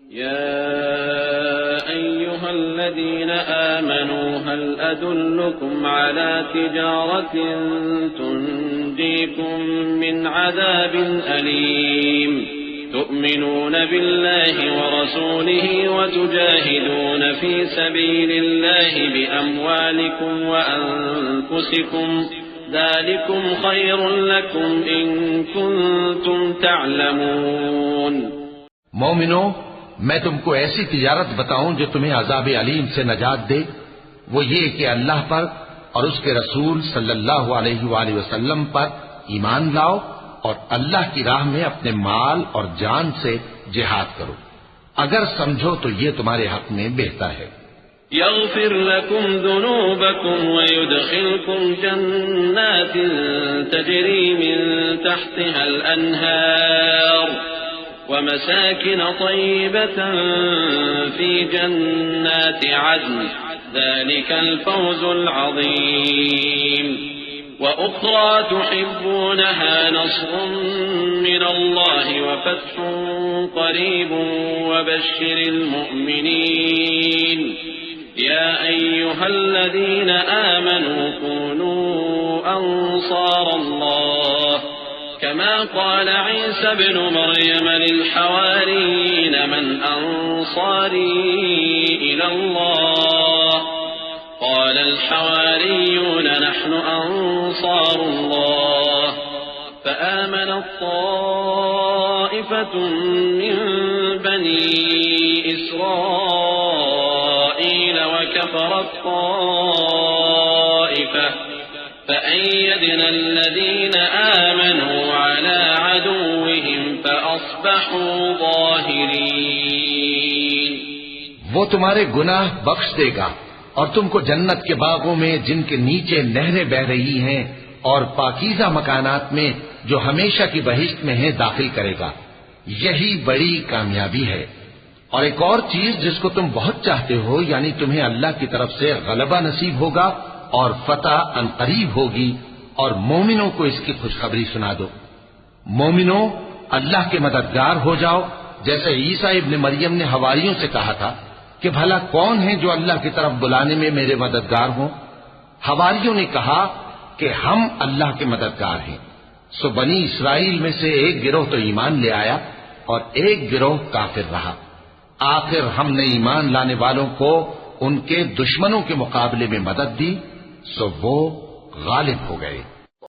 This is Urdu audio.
يا أيها الذين آمنوا هل أدلكم على تجارة تنجيكم من عذاب أليم تؤمنون بالله ورسوله وتجاهدون في سبيل الله بأموالكم وأنفسكم ذلكم خير لكم إن كنتم تعلمون۔ مومنو، میں تم کو ایسی تجارت بتاؤں جو تمہیں عذاب علیم سے نجات دے، وہ یہ کہ اللہ پر اور اس کے رسول صلی اللہ علیہ وآلہ وسلم پر ایمان لاؤ اور اللہ کی راہ میں اپنے مال اور جان سے جہاد کرو، اگر سمجھو تو یہ تمہارے حق میں بہتر ہے۔ يغفر لكم ذنوبكم ويدخلكم جنات تجري من تحتها الأنهار ومساكن طيبة في جنات عدن ذلك الفوز العظيم۔ وأخرى تحبونها نصر من الله وفتح قريب وبشر المؤمنين۔ يا أيها الذين آمنوا كونوا أنصار الله كما قال عيسى ابن مريم للحواريين من أنصاري إلى الله قال الحواريون نحن أنصار الله فآمنت طائفة من بني إسرائيل وكفرت طائفة فأيدنا الذين آمنوا على عدوهم فأصبحوا ظاهرين۔ وہ تمہارے گناہ بخش دے گا اور تم کو جنت کے باغوں میں جن کے نیچے نہریں بہ رہی ہیں اور پاکیزہ مکانات میں جو ہمیشہ کی بہشت میں ہیں داخل کرے گا، یہی بڑی کامیابی ہے۔ اور ایک اور چیز جس کو تم بہت چاہتے ہو، یعنی تمہیں اللہ کی طرف سے غلبہ نصیب ہوگا اور فتح عنقریب ہوگی، اور مومنوں کو اس کی خوشخبری سنا دو۔ مومنوں، اللہ کے مددگار ہو جاؤ، جیسے عیسیٰ ابن مریم نے حواریوں سے کہا تھا کہ بھلا کون ہے جو اللہ کی طرف بلانے میں میرے مددگار ہوں؟ حواریوں نے کہا کہ ہم اللہ کے مددگار ہیں۔ سو بنی اسرائیل میں سے ایک گروہ تو ایمان لے آیا اور ایک گروہ کافر رہا۔ آخر ہم نے ایمان لانے والوں کو ان کے دشمنوں کے مقابلے میں مدد دی، سو وہ غالب ہو گئے۔